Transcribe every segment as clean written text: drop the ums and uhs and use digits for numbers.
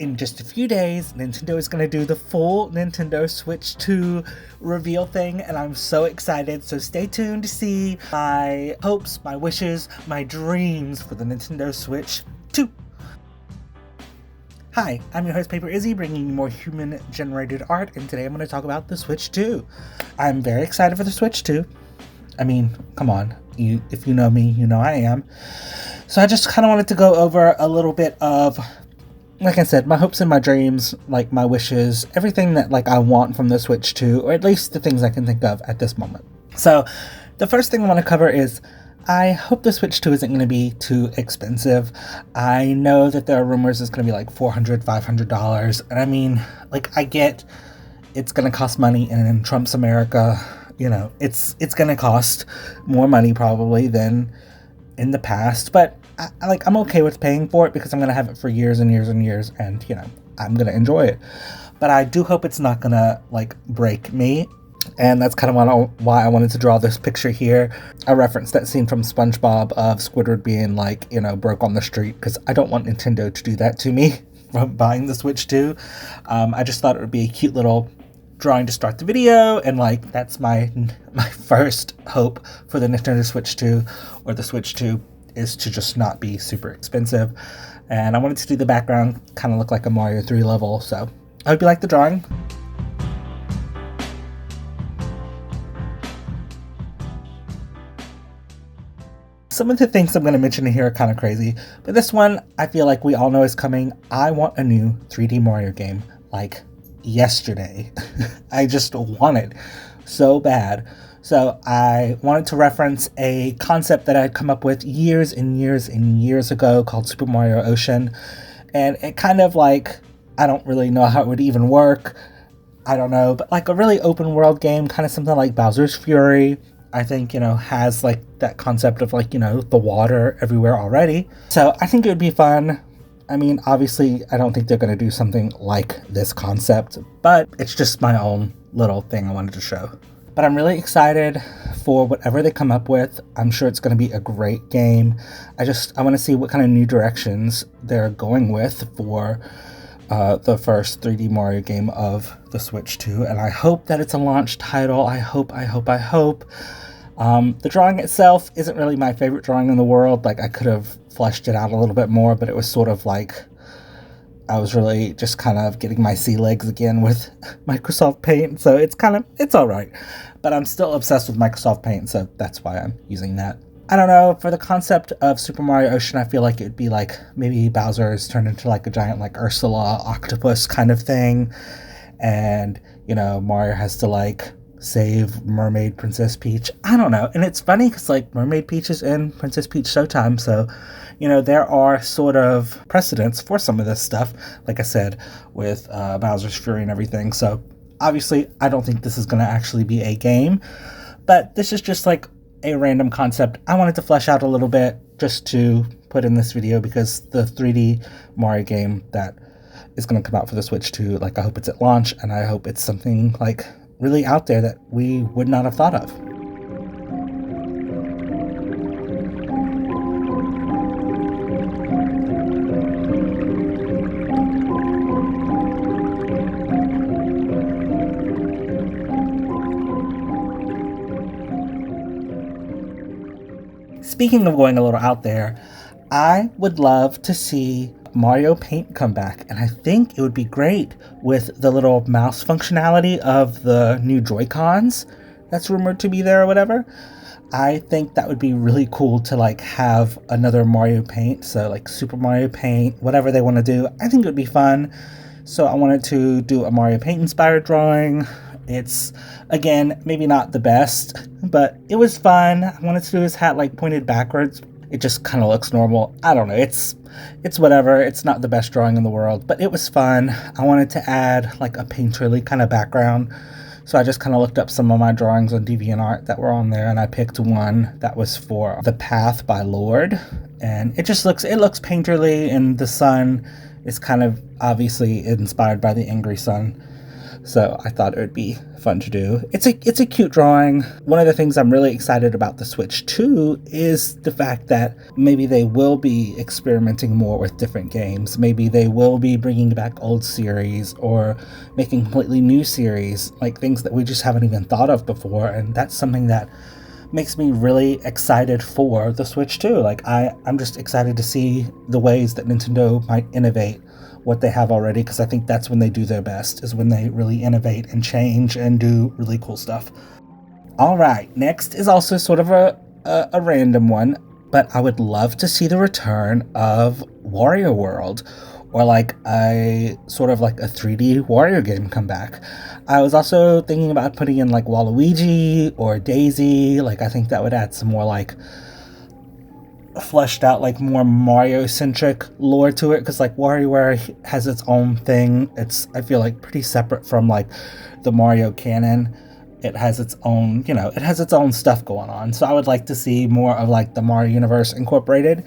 In just a few days, Nintendo is going to do the full Nintendo Switch 2 reveal thing, and I'm so excited. So stay tuned to see my hopes, my wishes, my dreams for the Nintendo Switch 2. Hi, I'm your host Paper Izzy, bringing you more human-generated art, and today I'm going to talk about the Switch 2. I'm very excited for the Switch 2. I mean, come on, if you know me, you know I am. So I just kind of wanted to go over a little bit of, like I said, my hopes and my dreams, like my wishes, everything that I want from the Switch 2, or at least the things I can think of at this moment. So the first thing I want to cover is I hope the Switch 2 isn't going to be too expensive. I know that there are rumors it's going to be like $400, $500, and I mean, I get it's going to cost money, and in Trump's America, it's going to cost more money probably than in the past, but I'm okay with paying for it because I'm going to have it for years and years and years, and, I'm going to enjoy it. But I do hope it's not going to, break me, and that's kind of why I wanted to draw this picture here. I referenced that scene from SpongeBob of Squidward being, broke on the street, because I don't want Nintendo to do that to me from buying the Switch 2. I just thought it would be a cute little drawing to start the video, and that's my first hope for the Nintendo Switch 2 or the Switch 2 is to just not be super expensive. And I wanted to do the background kind of look like a Mario 3 level, so I hope you like the drawing. Some of the things I'm going to mention here are kind of crazy, but this one I feel like we all know is coming. I want a new 3D Mario game yesterday. I just want it so bad. So I wanted to reference a concept that I had come up with years and years and years ago called Super Mario Ocean. And it kind of I don't really know how it would even work. I don't know, but a really open world game, kind of something like Bowser's Fury, I think, has that concept of the water everywhere already. So I think it would be fun. I mean, obviously, I don't think they're going to do something like this concept, but it's just my own little thing I wanted to show. But I'm really excited for whatever they come up with. I'm sure it's going to be a great game. I want to see what kind of new directions they're going with for the first 3D Mario game of the Switch 2. And I hope that it's a launch title. I hope. The drawing itself isn't really my favorite drawing in the world. I could have fleshed it out a little bit more, but it was sort of I was really just kind of getting my sea legs again with Microsoft Paint, so it's all right. But I'm still obsessed with Microsoft Paint, so that's why I'm using that. I don't know, for the concept of Super Mario Ocean, I feel like it would be maybe Bowser is turned into a giant Ursula octopus kind of thing, and, Mario has to save Mermaid Princess Peach. I don't know, and it's funny because Mermaid Peach is in Princess Peach Showtime, so there are sort of precedents for some of this stuff, like I said, with Bowser's Fury and everything. So obviously I don't think this is going to actually be a game, but this is just a random concept I wanted to flesh out a little bit just to put in this video, because the 3D Mario game that is going to come out for the Switch 2, I hope it's at launch, and I hope it's something really out there that we would not have thought of. Speaking of going a little out there, I would love to see Mario Paint come back, and I think it would be great with the little mouse functionality of the new Joy-Cons that's rumored to be there or whatever. I think that would be really cool to have another Mario Paint, so Super Mario Paint, whatever they want to do. I think it would be fun. So I wanted to do a Mario Paint inspired drawing. It's, again, maybe not the best, but it was fun. I wanted to do his hat pointed backwards. It just kind of looks normal. I don't know. It's whatever. It's not the best drawing in the world, but it was fun. I wanted to add a painterly kind of background. So I just kind of looked up some of my drawings on DeviantArt that were on there, and I picked one that was for The Path by Lord. And it looks painterly, and the sun is kind of obviously inspired by the angry sun. So I thought it would be fun to do. It's a cute drawing. One of the things I'm really excited about the Switch 2 is the fact that maybe they will be experimenting more with different games. Maybe they will be bringing back old series or making completely new series, like things that we just haven't even thought of before. And that's something that makes me really excited for the Switch 2. Like I'm just excited to see the ways that Nintendo might innovate what they have already, because I think that's when they do their best, is when they really innovate and change and do really cool stuff. All right, next is also sort of a random one, but I would love to see the return of Wario World, or like a sort of like a 3D Wario game come back. I was also thinking about putting in like Waluigi or Daisy. Like I think that would add some more like fleshed out, like more Mario centric lore to it, because like WarioWare has its own thing. It's, I feel like, pretty separate from like the Mario canon. It has its own, it has its own stuff going on. So I would like to see more of like the Mario universe incorporated.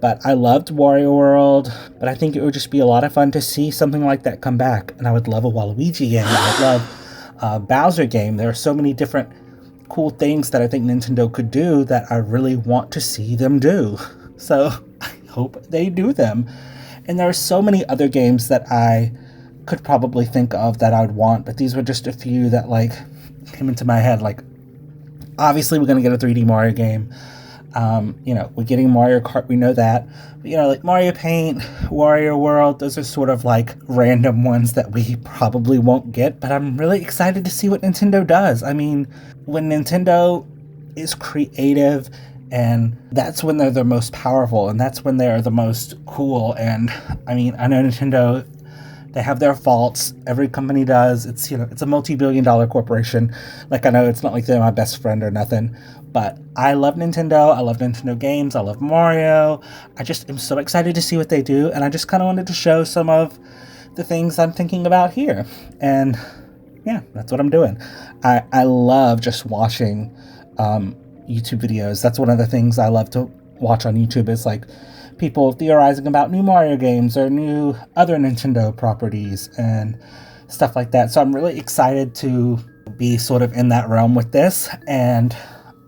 But I loved Wario World, but I think it would just be a lot of fun to see something like that come back. And I would love a Waluigi game. I would love a Bowser game. There are so many different cool things that I think Nintendo could do that I really want to see them do. So I hope they do them. And there are so many other games that I could probably think of that I would want, but these were just a few that like came into my head. Like obviously we're going to get a 3D Mario game. We're getting Mario Kart, we know that. But, like Mario Paint, Wario World, those are sort of like random ones that we probably won't get, but I'm really excited to see what Nintendo does. I mean, when Nintendo is creative, and that's when they're the most powerful, and that's when they're the most cool. And I mean, I know Nintendo, they have their faults. Every company does. It's, it's a multi-billion-dollar corporation. Like, I know it's not like they're my best friend or nothing, but I love Nintendo. I love Nintendo games. I love Mario. I just am so excited to see what they do, and I just kind of wanted to show some of the things I'm thinking about here. And yeah, that's what I'm doing. I love just watching YouTube videos. That's one of the things I love to watch on YouTube, is like people theorizing about new Mario games or new other Nintendo properties and stuff like that. So I'm really excited to be sort of in that realm with this. And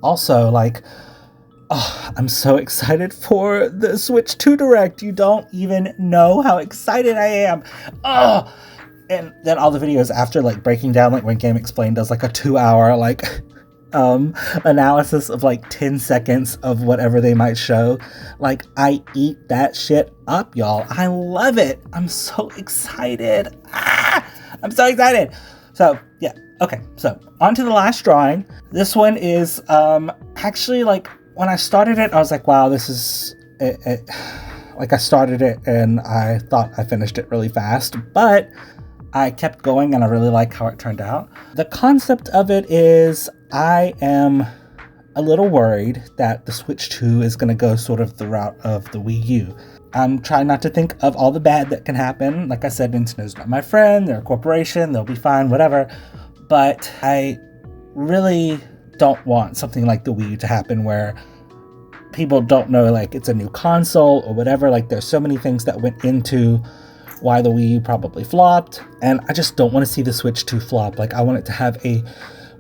also, like, I'm so excited for the Switch 2 Direct. You don't even know how excited I am. And then all the videos after, like, breaking down, like, when Game Explained does, like, a 2-hour, like, analysis of, like, 10 seconds of whatever they might show. Like, I eat that shit up, y'all. I love it. I'm so excited. I'm so excited. So, yeah. Okay, so on to the last drawing. This one is actually, like, when I started it, I was like, wow, this is it. Like, I started it and I thought I finished it really fast, but I kept going and I really like how it turned out. The concept of it is, I am a little worried that the Switch 2 is going to go sort of the route of the Wii U. I'm trying not to think of all the bad that can happen. Like I said, Nintendo's not my friend. They're a corporation. They'll be fine, whatever. But I really don't want something like the Wii U to happen, where people don't know, like, it's a new console or whatever. Like, there's so many things that went into why the Wii U probably flopped, and I just don't want to see the Switch 2 flop. Like, I want it to have a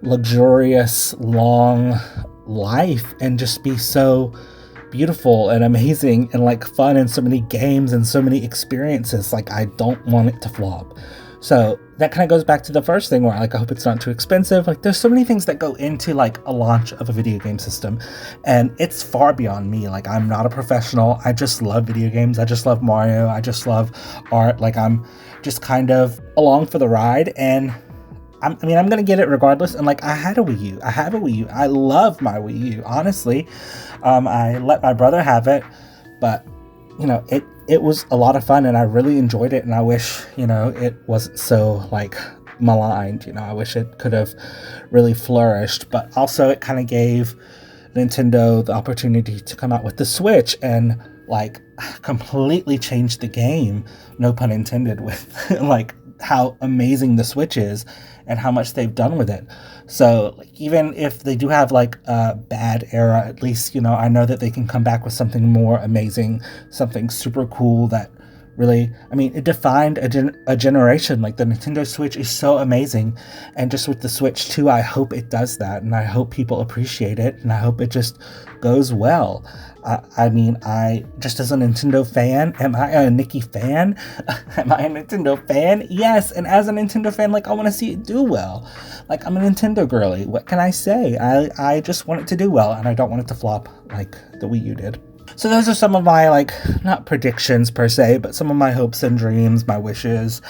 luxurious, long life and just be so beautiful and amazing and, like, fun, and so many games and so many experiences. Like, I don't want it to flop. So that kind of goes back to the first thing, where, like, I hope it's not too expensive. Like, there's so many things that go into, like, a launch of a video game system, and it's far beyond me. Like, I'm not a professional. I just love video games. I just love Mario. I just love art. Like, I'm just kind of along for the ride, and I'm going to get it regardless. And, like, I had a Wii U. I have a Wii U. I love my Wii U, honestly. I let my brother have it, but, it was a lot of fun, and I really enjoyed it, and I wish, it wasn't so, like, maligned. I wish it could have really flourished, but also it kind of gave Nintendo the opportunity to come out with the Switch and, like, completely change the game, no pun intended, with, like, how amazing the Switch is and how much they've done with it. So, like, even if they do have, like, a bad era, at least, I know that they can come back with something more amazing, something super cool that really, I mean, it defined a generation. Like, the Nintendo Switch is so amazing, and just with the Switch 2, I hope it does that, and I hope people appreciate it, and I hope it just goes well. I mean, I, just as a Nintendo fan, am I a Nikki fan? Am I a Nintendo fan? Yes, and as a Nintendo fan, like, I want to see it do well. Like, I'm a Nintendo girly. What can I say? I just want it to do well, and I don't want it to flop like the Wii U did. So those are some of my, like, not predictions per se, but some of my hopes and dreams, my wishes,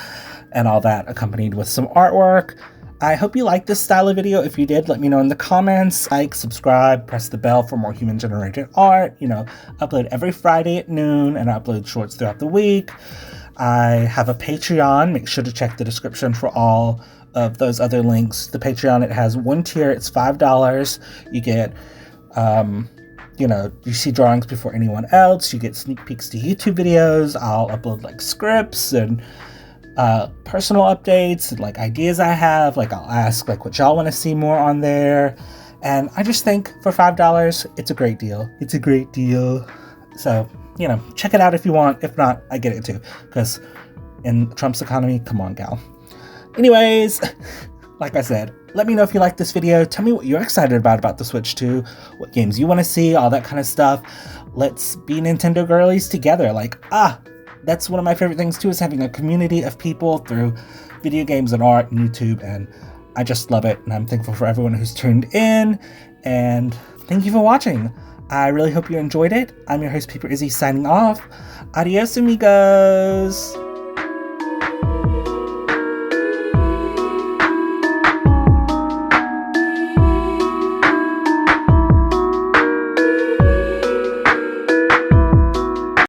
and all that, accompanied with some artwork. I hope you liked this style of video. If you did, let me know in the comments. Like, subscribe, press the bell for more human-generated art. You know, upload every Friday at noon, and I upload shorts throughout the week. I have a Patreon. Make sure to check the description for all of those other links. The Patreon, it has one tier. It's $5. You get, you know, you see drawings before anyone else. You get sneak peeks to YouTube videos. I'll upload, like, scripts and personal updates and, like, ideas I have. Like, I'll ask, like, what y'all want to see more on there. And I just think for $5, it's a great deal. It's a great deal. So, you know, check it out if you want. If not, I get it too. Because in Trump's economy, come on, gal. Anyways, like I said, let me know if you like this video. Tell me what you're excited about the Switch 2, what games you want to see, all that kind of stuff. Let's be Nintendo girlies together. Like, that's one of my favorite things too, is having a community of people through video games and art and YouTube, and I just love it, and I'm thankful for everyone who's tuned in, and thank you for watching. I really hope you enjoyed it. I'm your host, Paper Izzy, signing off. Adios, amigos!